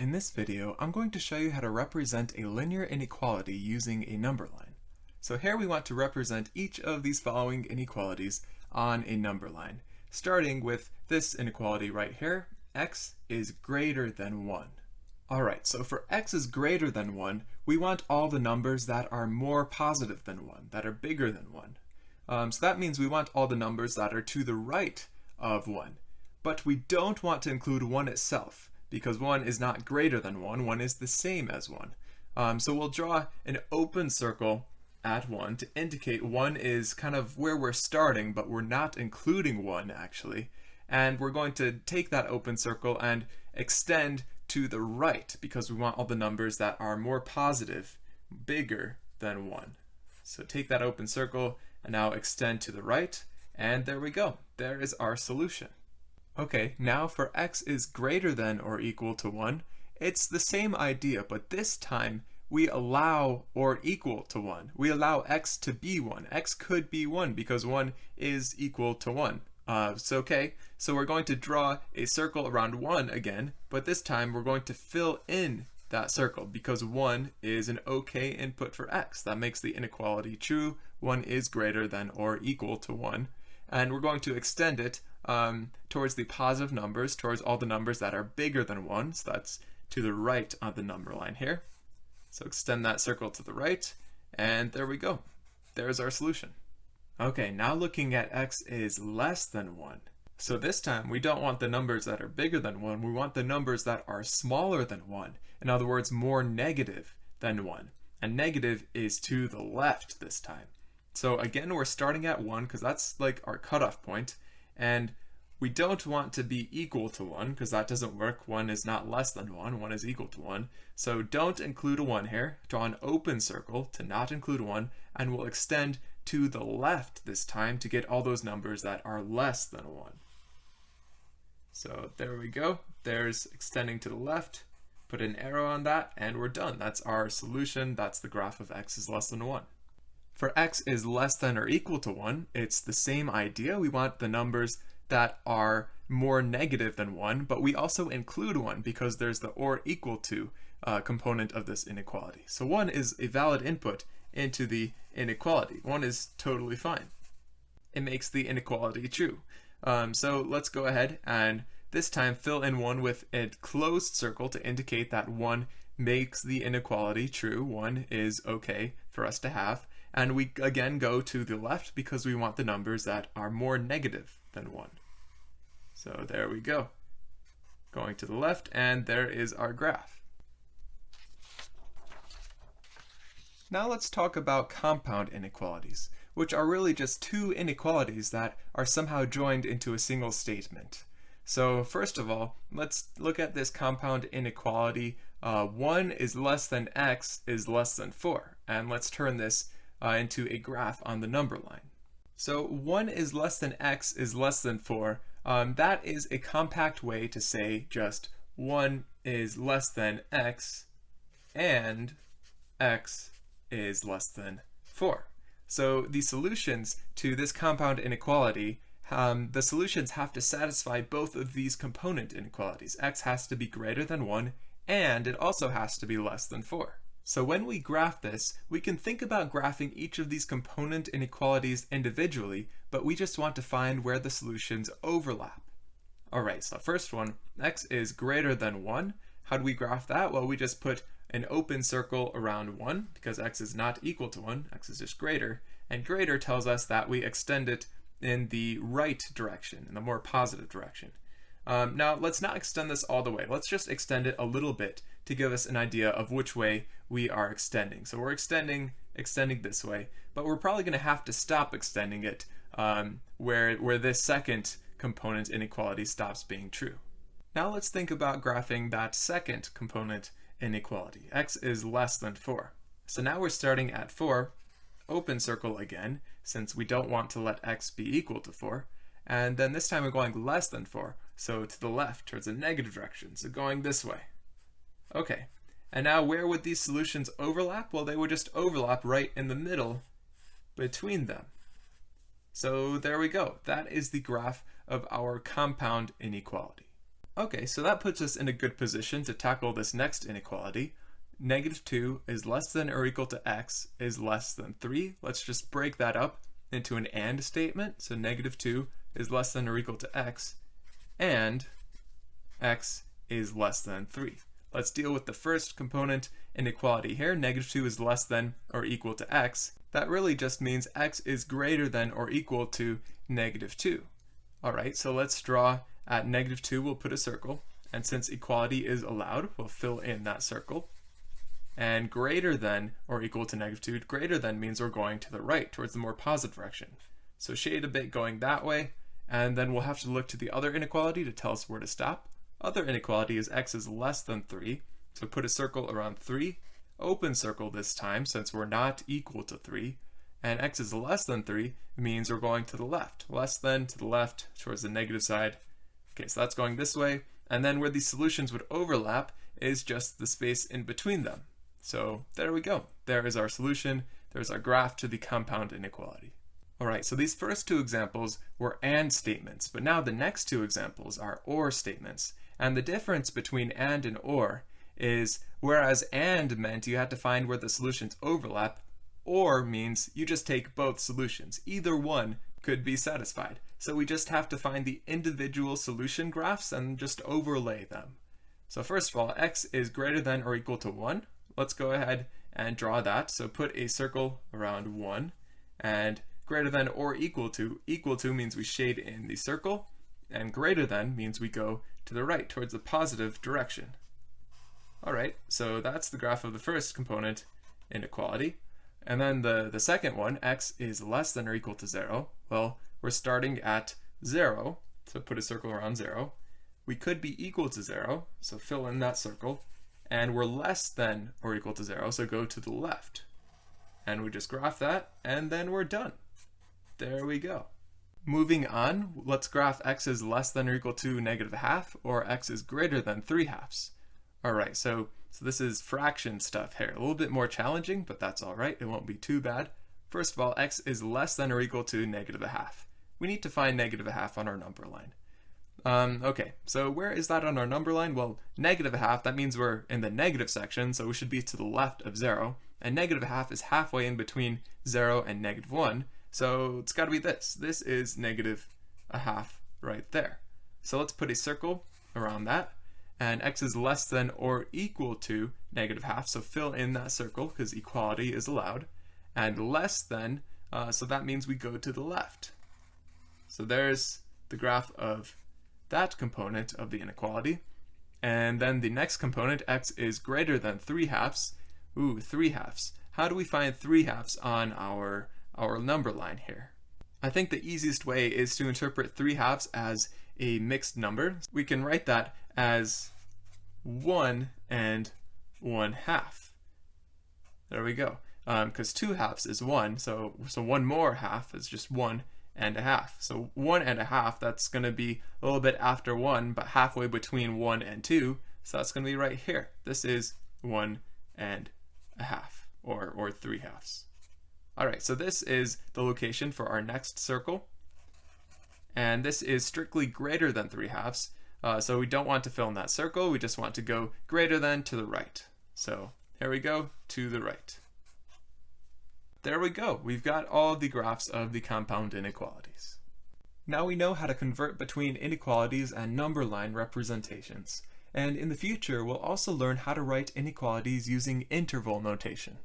In this video, I'm going to show you how to represent a linear inequality using a number line. So here we want to represent each of these following inequalities on a number line, starting with this inequality right here, x is greater than 1. Alright, so for x is greater than 1, we want all the numbers that are more positive than 1, that are bigger than 1. So that means we want all the numbers that are to the right of 1. But we don't want to include 1 itself, because 1 is not greater than 1, 1 is the same as 1. So we'll draw an open circle at 1 to indicate 1 is kind of where we're starting, but we're not including 1 actually. And we're going to take that open circle and extend to the right, because we want all the numbers that are more positive, bigger than 1. So take that open circle and now extend to the right, and there we go. There is our solution. Okay, now for x is greater than or equal to 1, it's the same idea, but this time we allow or equal to 1. We allow x to be 1. X could be 1 because 1 is equal to 1. So we're going to draw a circle around 1 again, but this time we're going to fill in that circle because 1 is an okay input for x. That makes the inequality true. 1 is greater than or equal to 1. And we're going to extend it towards the positive numbers, towards all the numbers that are bigger than 1. So that's to the right on the number line here. So extend that circle to the right, and there we go. There's our solution. Okay, now looking at x is less than 1. So this time we don't want the numbers that are bigger than 1, we want the numbers that are smaller than 1. In other words, more negative than 1. And negative is to the left this time. So again, we're starting at 1 because that's like our cutoff point, and we don't want to be equal to 1 because that doesn't work. 1 is not less than 1, 1 is equal to 1. So don't include a 1 here. Draw an open circle to not include 1, and we'll extend to the left this time to get all those numbers that are less than 1. So there we go. There's extending to the left. Put an arrow on that, and we're done. That's our solution. That's the graph of x is less than 1. For x is less than or equal to 1, it's the same idea. We want the numbers that are more negative than 1, but we also include 1 because there's the or equal to component of this inequality. So 1 is a valid input into the inequality. 1 is totally fine. It makes the inequality true. So let's go ahead and this time fill in 1 with a closed circle to indicate that 1 makes the inequality true. 1 is okay for us to have. And we again go to the left because we want the numbers that are more negative than 1. So there we go. Going to the left, and there is our graph. Now let's talk about compound inequalities, which are really just two inequalities that are somehow joined into a single statement. So first of all, let's look at this compound inequality. 1 is less than x is less than 4. And let's turn this into a graph on the number line. So 1 is less than x is less than 4. That is a compact way to say just 1 is less than x and x is less than 4. So the solutions to this compound inequality, the solutions have to satisfy both of these component inequalities. X has to be greater than 1 and it also has to be less than 4. So when we graph this, we can think about graphing each of these component inequalities individually, but we just want to find where the solutions overlap. Alright, so first one, x is greater than 1. How do we graph that? Well, we just put an open circle around 1 because x is not equal to 1, x is just greater, and greater tells us that we extend it in the right direction, in the more positive direction. Now let's not extend this all the way. Let's just extend it a little bit to give us an idea of which way we are extending. So we're extending this way, but we're probably going to have to stop extending it where this second component inequality stops being true. Now let's think about graphing that second component inequality. X is less than 4. So now we're starting at 4, open circle again, since we don't want to let x be equal to 4. And then this time we're going less than 4, so to the left, towards a negative direction, so going this way. Okay, and now where would these solutions overlap? Well, they would just overlap right in the middle between them. So there we go. That is the graph of our compound inequality. Okay, so that puts us in a good position to tackle this next inequality. -2 is less than or equal to x is less than 3. Let's just break that up into an AND statement. So -2 is less than or equal to x, and x is less than 3. Let's deal with the first component inequality here. -2 is less than or equal to x. That really just means x is greater than or equal to -2. Alright, so let's draw at -2, we'll put a circle, and since equality is allowed, we'll fill in that circle. And greater than or equal to -2, greater than means we're going to the right, towards the more positive direction. So shade a bit going that way, and then we'll have to look to the other inequality to tell us where to stop. Other inequality is x is less than 3, so put a circle around 3, open circle this time since we're not equal to 3, and x is less than 3 means we're going to the left, less than to the left towards the negative side. Okay, so that's going this way, and then where these solutions would overlap is just the space in between them. So there we go. There is our solution. There's our graph to the compound inequality. Alright, so these first two examples were AND statements, but now the next two examples are OR statements. And the difference between AND and OR is whereas AND meant you had to find where the solutions overlap, OR means you just take both solutions. Either one could be satisfied. So we just have to find the individual solution graphs and just overlay them. So first of all, x is greater than or equal to 1. Let's go ahead and draw that. So put a circle around 1, and greater than or equal to means we shade in the circle, and greater than means we go to the right towards the positive direction. Alright, so that's the graph of the first component inequality. And then the second one, x is less than or equal to 0. Well, we're starting at 0, so put a circle around 0. We could be equal to 0, so fill in that circle. And we're less than or equal to 0, so go to the left. And we just graph that, and then we're done. There we go. Moving on, let's graph x is less than or equal to -1/2, or x is greater than 3/2. Alright, so this is fraction stuff here. A little bit more challenging, but that's alright. It won't be too bad. First of all, x is less than or equal to -1/2. We need to find -1/2 on our number line. Okay, so where is that on our number line? Well, -1/2, that means we're in the negative section, so we should be to the left of 0. And -1/2 is halfway in between 0 and -1, so it's got to be this. This is -1/2 right there. So let's put a circle around that. And x is less than or equal to -1/2, so fill in that circle because equality is allowed. And less than, so that means we go to the left. So there's the graph of that component of the inequality. And then the next component, x is greater than 3/2. Ooh, 3/2. How do we find 3/2 on our number line here? I think the easiest way is to interpret 3/2 as a mixed number. We can write that as 1 and 1/2. There we go. Because 2/2 is 1, so one more half is just 1 and a half. So 1 and a half, that's going to be a little bit after 1, but halfway between 1 and 2. So that's going to be right here. This is 1 and a half, or 3/2. Alright, so this is the location for our next circle. And this is strictly greater than 3/2. So we don't want to fill in that circle, we just want to go greater than to the right. So here we go, to the right. There we go, we've got all the graphs of the compound inequalities. Now we know how to convert between inequalities and number line representations. And in the future, we'll also learn how to write inequalities using interval notation.